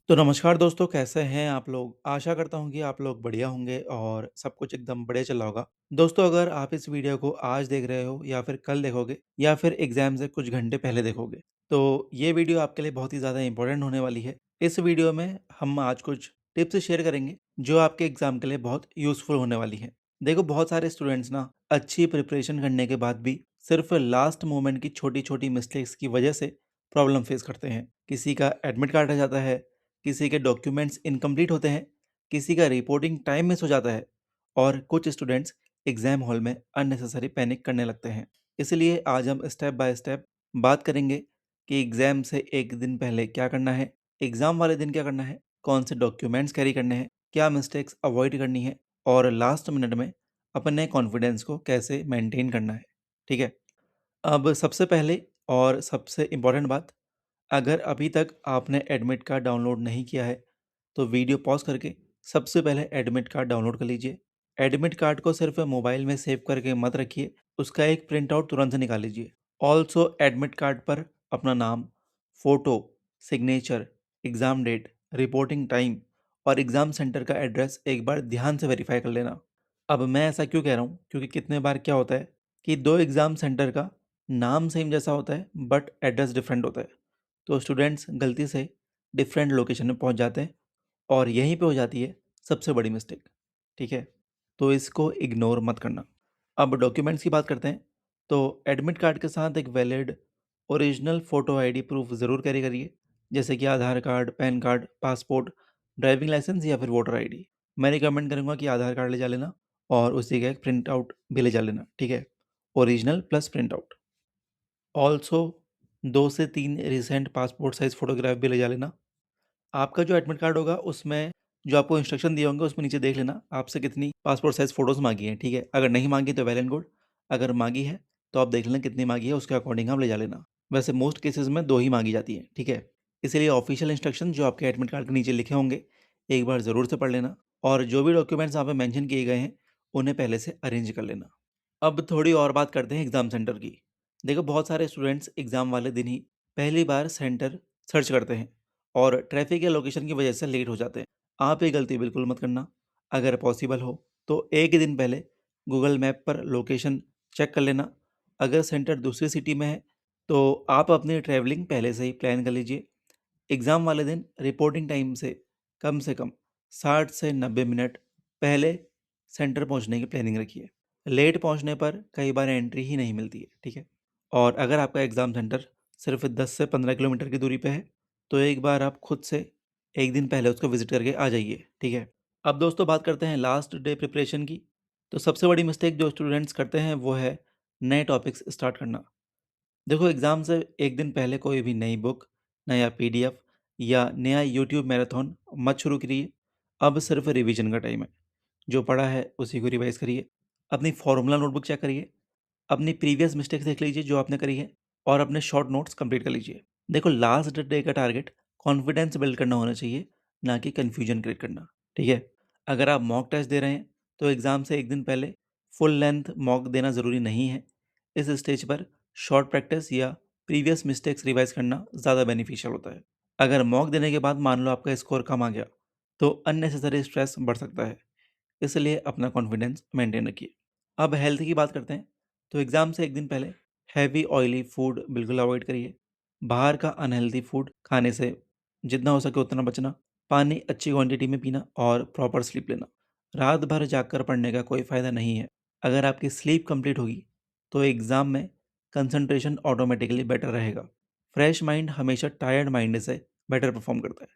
तो नमस्कार दोस्तों, कैसे हैं आप लोग? आशा करता हूँ कि आप लोग बढ़िया होंगे और सब कुछ एकदम बढ़िया चल रहा होगा। दोस्तों, अगर आप इस वीडियो को आज देख रहे हो या फिर कल देखोगे या फिर एग्ज़ाम से कुछ घंटे पहले देखोगे, तो ये वीडियो आपके लिए बहुत ही ज़्यादा इम्पोर्टेंट होने वाली है। इस वीडियो में हम आज कुछ टिप्स शेयर करेंगे, जो आपके एग्ज़ाम के लिए बहुत यूज़फुल होने वाली हैं। देखो, बहुत सारे स्टूडेंट्स ना अच्छी प्रिपरेशन करने के बाद भी सिर्फ़ लास्ट मोमेंट की छोटी-छोटी मिस्टेक्स की वजह से प्रॉब्लम फेस करते हैं। किसी का एडमिट कार्ड रह जाता है, किसी के डॉक्यूमेंट्स इनकम्प्लीट होते हैं, किसी का रिपोर्टिंग टाइम मिस हो जाता है और कुछ स्टूडेंट्स एग्जाम हॉल में अननेसेसरी पैनिक करने लगते हैं। इसलिए आज हम स्टेप बाय स्टेप बात करेंगे कि एग्जाम से एक दिन पहले क्या करना है, एग्जाम वाले दिन क्या करना है, कौन से डॉक्यूमेंट्स कैरी करने हैं, क्या मिस्टेक्स अवॉइड करनी है और लास्ट मिनट में अपने कॉन्फिडेंस को कैसे मेंटेन करना है। ठीक है। अब सबसे पहले और सबसे इम्पोर्टेंट बात, अगर अभी तक आपने एडमिट कार्ड डाउनलोड नहीं किया है, तो वीडियो पॉज़ करके सबसे पहले एडमिट कार्ड डाउनलोड कर लीजिए। एडमिट कार्ड को सिर्फ़ मोबाइल में सेव करके मत रखिए, उसका एक प्रिंट आउट तुरंत से निकाल लीजिए। ऑल्सो एडमिट कार्ड पर अपना नाम, photo, signature, exam date, reporting time और एग्ज़ाम सेंटर का एड्रेस एक बार ध्यान से वेरीफ़ाई कर लेना। अब मैं ऐसा क्यों कह रहा हूँ? क्योंकि कितने बार क्या होता है कि 2 एग्ज़ाम सेंटर का नाम सेम जैसा होता है, बट एड्रेस डिफरेंट होता है। तो स्टूडेंट्स गलती से डिफरेंट लोकेशन में पहुंच जाते हैं और यहीं पे हो जाती है सबसे बड़ी मिस्टेक। ठीक है, तो इसको इग्नोर मत करना। अब डॉक्यूमेंट्स की बात करते हैं। तो एडमिट कार्ड के साथ एक valid original photo ID proof ज़रूर कैरी करिए, जैसे कि Aadhaar card, PAN card, passport, driving licence या फिर वोटर आईडी। मैं रिकमेंड करूँगा कि आधार कार्ड ले जा लेना और उसी का एक प्रिंट आउट भी ले जा लेना। ठीक है, original plus print out. Also 2 से 3 रिसेंट पासपोर्ट साइज़ फ़ोटोग्राफ भी ले जा लेना। आपका जो एडमिट कार्ड होगा उसमें जो आपको इंस्ट्रक्शन दिए होंगे उसमें नीचे देख लेना आपसे कितनी पासपोर्ट साइज़ फ़ोटोज़ माँगी हैं, ठीक है? अगर नहीं माँगी तो वेल एंड गुड, अगर माँगी है तो आप देख लेना कितनी माँगी है, उसके अकॉर्डिंग आप ले जा लेना। वैसे मोस्ट केसेज़ में 2 ही माँगी जाती हैं, ठीक है? इसीलिए ऑफ़िशियल इंस्ट्रक्शन जो आपके एडमिट कार्ड के नीचे लिखे होंगे, एक बार ज़रूर से पढ़ लेना और जो भी डॉक्यूमेंट्स यहाँ पे मेंशन किए गए हैं, उन्हें पहले से अरेंज कर लेना। अब थोड़ी और बात करते हैं एग्ज़ाम सेंटर की। देखो, बहुत सारे स्टूडेंट्स एग्ज़ाम वाले दिन ही पहली बार सेंटर सर्च करते हैं और ट्रैफ़िक या लोकेशन की वजह से लेट हो जाते हैं। आप ये गलती बिल्कुल मत करना। अगर पॉसिबल हो तो 1 दिन पहले गूगल मैप पर लोकेशन चेक कर लेना। अगर सेंटर दूसरी सिटी में है तो आप अपनी ट्रैवलिंग पहले से ही प्लान कर लीजिए। एग्ज़ाम वाले दिन रिपोर्टिंग टाइम से कम 60 से 90 मिनट पहले सेंटर पहुंचने की प्लानिंग रखिए। लेट पहुंचने पर कई बार एंट्री ही नहीं मिलती है, ठीक है? और अगर आपका एग्ज़ाम सेंटर सिर्फ 10 से 15 किलोमीटर की दूरी पे है, तो एक बार आप खुद से 1 दिन पहले उसको विज़िट करके आ जाइए, ठीक है? अब दोस्तों बात करते हैं लास्ट डे प्रिपरेशन की। तो सबसे बड़ी मिस्टेक जो स्टूडेंट्स करते हैं वो है नए टॉपिक्स स्टार्ट करना। देखो, एग्ज़ाम से 1 दिन पहले कोई भी नई बुक, नया पीडीएफ या नया यूट्यूब मैराथन मत शुरू करिए। अब सिर्फ़ रिवीजन का टाइम है। जो पढ़ा है उसी को रिवाइज़ करिए। अपनी फ़ॉर्मूला नोटबुक चेक करिए। अपनी प्रीवियस मिस्टेक्स देख लीजिए जो आपने करी है और अपने शॉर्ट नोट्स कंप्लीट कर लीजिए। देखो, लास्ट डे का टारगेट कॉन्फिडेंस बिल्ड करना होना चाहिए, ना कि कन्फ्यूजन क्रिएट करना, ठीक है? अगर आप मॉक टेस्ट दे रहे हैं, तो एग्ज़ाम से 1 दिन पहले फुल लेंथ मॉक देना ज़रूरी नहीं है। इस स्टेज पर शॉर्ट प्रैक्टिस या प्रीवियस मिस्टेक्स रिवाइज़ करना ज़्यादा बेनिफिशियल होता है। अगर मॉक देने के बाद मान लो आपका स्कोर कम आ गया, तो अननेसेसरी स्ट्रेस बढ़ सकता है। इसलिए अपना कॉन्फिडेंस मेंटेन रखिए। अब हेल्थ की बात करते हैं। तो एग्ज़ाम से 1 दिन पहले हैवी ऑयली फूड बिल्कुल अवॉइड करिए। बाहर का अनहेल्दी फूड खाने से जितना हो सके उतना बचना। पानी अच्छी क्वांटिटी में पीना और प्रॉपर स्लीप लेना। रात भर जागकर पढ़ने का कोई फ़ायदा नहीं है। अगर आपकी स्लीप कंप्लीट होगी, तो एग्ज़ाम में कंसंट्रेशन ऑटोमेटिकली बेटर रहेगा। फ्रेश माइंड हमेशा टायर्ड माइंड से बेटर परफ़ॉर्म करता है।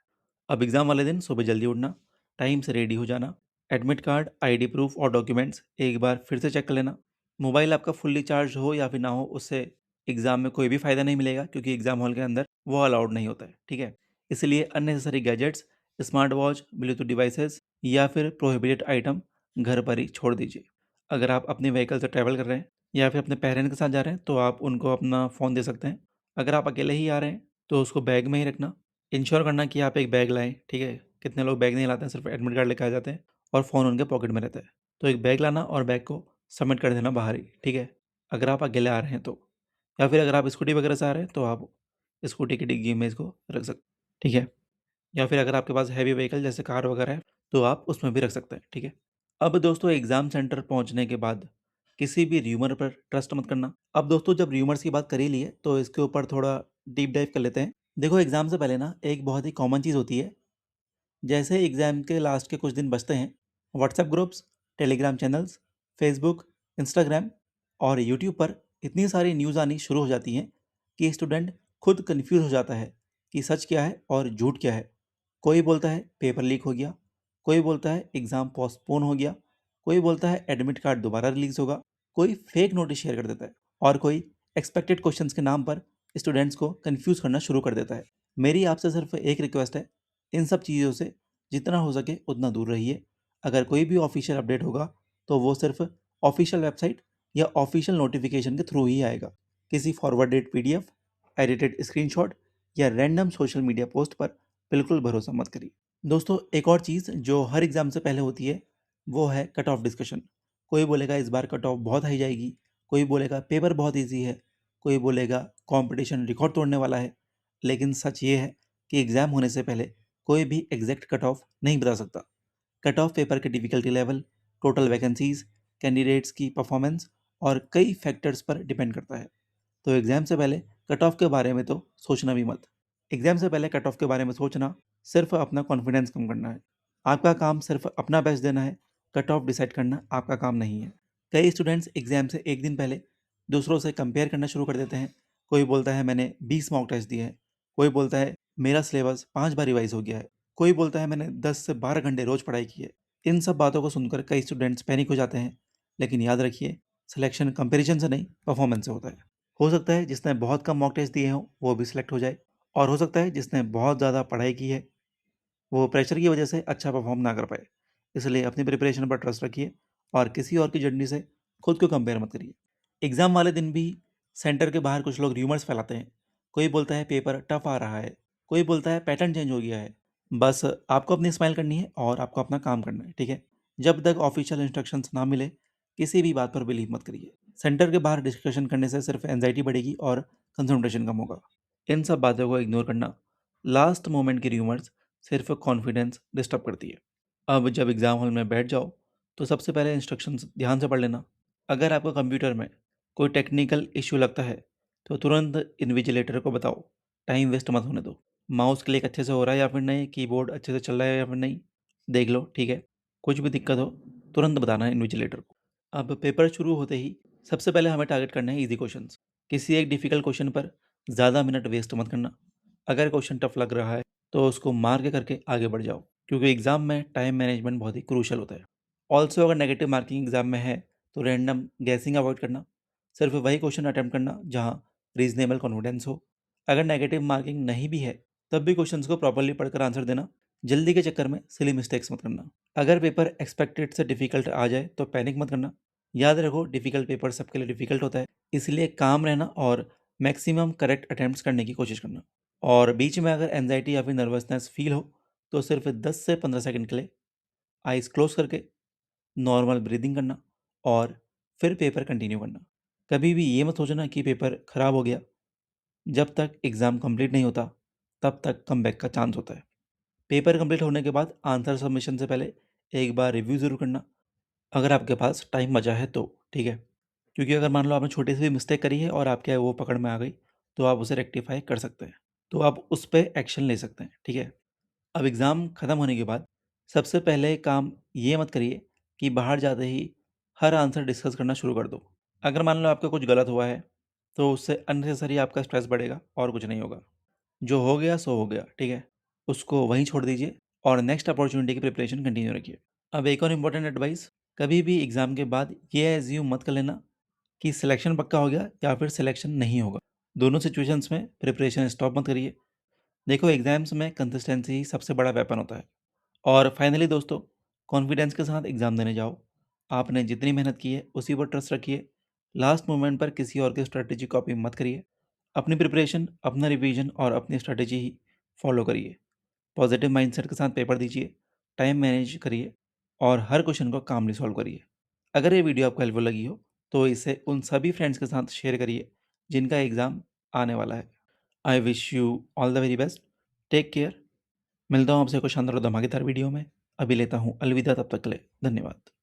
अब एग्ज़ाम वाले दिन सुबह जल्दी उठना, टाइम से रेडी हो जाना, एडमिट कार्ड, आईडी प्रूफ और डॉक्यूमेंट्स एक बार फिर से चेक कर लेना। मोबाइल आपका फुल्ली चार्ज हो या फिर ना हो, उससे एग्ज़ाम में कोई भी फ़ायदा नहीं मिलेगा, क्योंकि एग्ज़ाम हॉल के अंदर वो अलाउड नहीं होता है, ठीक है? इसलिए unnecessary gadgets, smart watch, Bluetooth devices या फिर प्रोहिबिटेड आइटम घर पर ही छोड़ दीजिए। अगर आप अपने व्हीकल से ट्रैवल कर रहे हैं या फिर अपने पेरेंट्स के साथ जा रहे हैं, तो आप उनको अपना फ़ोन दे सकते हैं। अगर आप अकेले ही आ रहे हैं, तो उसको बैग में ही रखना। इंश्योर करना कि आप एक बैग लाएँ, ठीक है? कितने लोग बैग नहीं लाते हैं, सिर्फ़ एडमिट कार्ड लेके आ जाते हैं और फ़ोन उनके पॉकेट में रहता है। तो एक बैग लाना और बैग को सबमिट कर देना बाहर ही, ठीक है? अगर आप अकेले आ रहे हैं तो। या फिर अगर आप स्कूटी वगैरह से आ रहे हैं, तो आप स्कूटी की डिग्गी में इसको रख सकते, ठीक है? या फिर अगर आपके पास हैवी व्हीकल जैसे कार वगैरह है, तो आप उसमें भी रख सकते हैं, ठीक है? अब दोस्तों एग्ज़ाम सेंटर पहुँचने के बाद किसी भी र्यूमर पर ट्रस्ट मत करना। अब दोस्तों जब र्यूमर्स की बात कर ही ली है, तो इसके ऊपर थोड़ा डीप डाइव कर लेते हैं। देखो एग्ज़ाम से पहले ना एक बहुत ही कॉमन चीज़ होती है, जैसे एग्ज़ाम के लास्ट के कुछ दिन बचते हैं, WhatsApp groups, Telegram channels, Facebook, Instagram और यूट्यूब पर इतनी सारी न्यूज़ आनी शुरू हो जाती हैं कि स्टूडेंट खुद कन्फ्यूज़ हो जाता है कि सच क्या है और झूठ क्या है। कोई बोलता है पेपर लीक हो गया, कोई बोलता है एग्ज़ाम पोस्टपोन हो गया, कोई बोलता है एडमिट कार्ड दोबारा रिलीज़ होगा, कोई फेक नोटिस शेयर कर देता है और कोई एक्सपेक्टेड क्वेश्चंस के नाम पर स्टूडेंट्स को कन्फ्यूज़ करना शुरू कर देता है। मेरी आपसे सिर्फ एक रिक्वेस्ट है, इन सब चीज़ों से जितना हो सके उतना दूर रहिए। अगर कोई भी ऑफ़िशियल अपडेट होगा, तो वो सिर्फ़ ऑफ़िशियल वेबसाइट या ऑफ़िशियल नोटिफ़िकेशन के थ्रू ही आएगा। किसी फॉरवर्डेड पीडीएफ, एडिटेड स्क्रीनशॉट या रैंडम सोशल मीडिया पोस्ट पर बिल्कुल भरोसा मत करिए। दोस्तों एक और चीज़ जो हर एग्ज़ाम से पहले होती है, वो है कट ऑफ डिस्कशन। कोई बोलेगा इस बार कट ऑफ बहुत हाई जाएगी, कोई बोलेगा पेपर बहुत ईज़ी है, कोई बोलेगा कॉम्पिटिशन रिकॉर्ड तोड़ने वाला है। लेकिन सच ये है कि एग्ज़ाम होने से पहले कोई भी एग्जैक्ट कट ऑफ नहीं बता सकता। कट ऑफ पेपर की difficulty level, total vacancies, candidates की परफॉर्मेंस और कई फैक्टर्स पर डिपेंड करता है। तो एग्ज़ाम से पहले कट ऑफ के बारे में तो सोचना भी मत। एग्ज़ाम से पहले कट ऑफ के बारे में सोचना सिर्फ़ अपना कॉन्फिडेंस कम करना है। आपका काम सिर्फ़ अपना बेस्ट देना है, कट ऑफ डिसाइड करना आपका काम नहीं है। कई स्टूडेंट्स एग्ज़ाम से 1 दिन पहले दूसरों से कंपेयर करना शुरू कर देते हैं। कोई बोलता है मैंने 20 मॉक टेस्ट दिए हैं, कोई बोलता है मेरा सिलेबस 5 बार रिवाइज़ हो गया है, कोई बोलता है मैंने 10 से 12 घंटे रोज़ पढ़ाई की है। इन सब बातों को सुनकर कई स्टूडेंट्स पैनिक हो जाते हैं, लेकिन याद रखिए सिलेक्शन कंपैरिजन से नहीं परफॉर्मेंस से होता है। हो सकता है जिसने बहुत कम मॉक टेस्ट दिए हों वो भी सिलेक्ट हो जाए और हो सकता है जिसने बहुत ज़्यादा पढ़ाई की है वो प्रेशर की वजह से अच्छा परफॉर्म ना कर पाए। इसलिए अपनी प्रिपरेशन पर ट्रस्ट रखिए और किसी और की जर्नी से खुद को कंपेयर मत करिए। एग्ज़ाम वाले दिन भी सेंटर के बाहर कुछ लोग र्यूमर्स फैलाते हैं। कोई बोलता है पेपर टफ आ रहा है, कोई बोलता है पैटर्न चेंज हो गया है। बस आपको अपनी स्माइल करनी है और आपको अपना काम करना है, ठीक है? जब तक ऑफिशियल इंस्ट्रक्शंस ना मिले, किसी भी बात पर बिलीव मत करिए। सेंटर के बाहर डिस्कशन करने से सिर्फ एंजाइटी बढ़ेगी और कंसंट्रेशन कम होगा। इन सब बातों को इग्नोर करना, लास्ट मोमेंट की र्यूमर्स सिर्फ कॉन्फिडेंस डिस्टर्ब करती है। अब जब एग्ज़ाम हॉल में बैठ जाओ, तो सबसे पहले इंस्ट्रक्शंस ध्यान से पढ़ लेना। अगर आपको कंप्यूटर में कोई टेक्निकल इश्यू लगता है, तो तुरंत इन्विजिलेटर को बताओ, टाइम वेस्ट मत होने दो। माउस क्लिक अच्छे से हो रहा है या फिर नहीं, कीबोर्ड अच्छे से चल रहा है या फिर नहीं, देख लो, ठीक है। कुछ भी दिक्कत हो, तुरंत बताना इन्विजिलेटर को। अब पेपर शुरू होते ही सबसे पहले हमें टारगेट करना है ईज़ी क्वेश्चंस। किसी एक डिफ़िकल्ट क्वेश्चन पर ज़्यादा मिनट वेस्ट मत करना। अगर क्वेश्चन टफ लग रहा है, तो उसको मार्क करके आगे बढ़ जाओ, क्योंकि एग्ज़ाम में टाइम मैनेजमेंट बहुत ही क्रूशियल होता है। ऑल्सो अगर नेगेटिव मार्किंग एग्ज़ाम में है, तो रैंडम गेसिंग अवॉइड करना। सिर्फ वही क्वेश्चन अटेम्प्ट करना जहाँ रीज़नेबल कॉन्फिडेंस हो। अगर नेगेटिव मार्किंग नहीं भी है, तब भी क्वेश्चंस को प्रॉपर्ली पढ़कर आंसर देना। जल्दी के चक्कर में सिली मिस्टेक्स मत करना। अगर पेपर एक्सपेक्टेड से डिफ़िकल्ट आ जाए, तो पैनिक मत करना। याद रखो डिफ़िकल्ट पेपर सबके लिए डिफ़िकल्ट होता है, इसलिए काम रहना और मैक्सिमम करेक्ट अटेम्प्ट्स करने की कोशिश करना। और बीच में अगर एंग्ज़ायटी या फिर नर्वसनेस फ़ील हो, तो सिर्फ 10 से 15 सेकंड के लिए आइज़ क्लोज़ करके नॉर्मल ब्रीदिंग करना और फिर पेपर कंटिन्यू करना। कभी भी ये मत सोचना कि पेपर खराब हो गया। जब तक एग्ज़ाम कंप्लीट नहीं होता, तब तक कमबैक का चांस होता है। पेपर कंप्लीट होने के बाद आंसर सबमिशन से पहले एक बार रिव्यू ज़रूर करना, अगर आपके पास टाइम बचा है तो, ठीक है? क्योंकि अगर मान लो आपने छोटी सी भी मिस्टेक करी है और आपके वो पकड़ में आ गई, तो आप उसे रेक्टिफ़ाई कर सकते हैं। तो आप उस पे एक्शन ले सकते हैं, ठीक है? अब एग्ज़ाम ख़त्म होने के बाद सबसे पहले काम ये मत करिए कि बाहर जाते ही हर आंसर डिस्कस करना शुरू कर दो। अगर मान लो आपका कुछ गलत हुआ है, तो उससे अननेसेसरी आपका स्ट्रेस बढ़ेगा और कुछ नहीं होगा। जो हो गया सो हो गया, ठीक है? उसको वहीं छोड़ दीजिए और नेक्स्ट अपॉर्च्युनिटी की प्रिपरेशन कंटिन्यू रखिए। अब एक और इम्पोर्टेंट एडवाइस, कभी भी एग्ज़ाम के बाद ये एज़्यूम मत कर लेना कि सिलेक्शन पक्का हो गया या फिर सिलेक्शन नहीं होगा। दोनों सिचुएशंस में प्रिपरेशन स्टॉप मत करिए। देखो एग्ज़ाम्स में कंसिस्टेंसी ही सबसे बड़ा वेपन होता है। और फाइनली दोस्तों, कॉन्फिडेंस के साथ एग्ज़ाम देने जाओ। आपने जितनी मेहनत की है उसी पर ट्रस्ट रखिए। लास्ट मोमेंट पर किसी और की स्ट्रैटेजी कॉपी मत करिए। अपनी प्रिपरेशन, अपना रिवीजन और अपनी स्ट्रैटेजी ही फॉलो करिए। पॉजिटिव माइंडसेट के साथ पेपर दीजिए, टाइम मैनेज करिए और हर क्वेश्चन को कामली सॉल्व करिए। अगर ये वीडियो आपको हेल्पफुल लगी हो, तो इसे उन सभी फ्रेंड्स के साथ शेयर करिए जिनका एग्ज़ाम आने वाला है। I wish you all the very best. Take care. मिलता हूँ आपसे कुछ शानदार और धमाकेदार वीडियो में। अभी लेता हूँ अलविदा, तब तक के लिए धन्यवाद।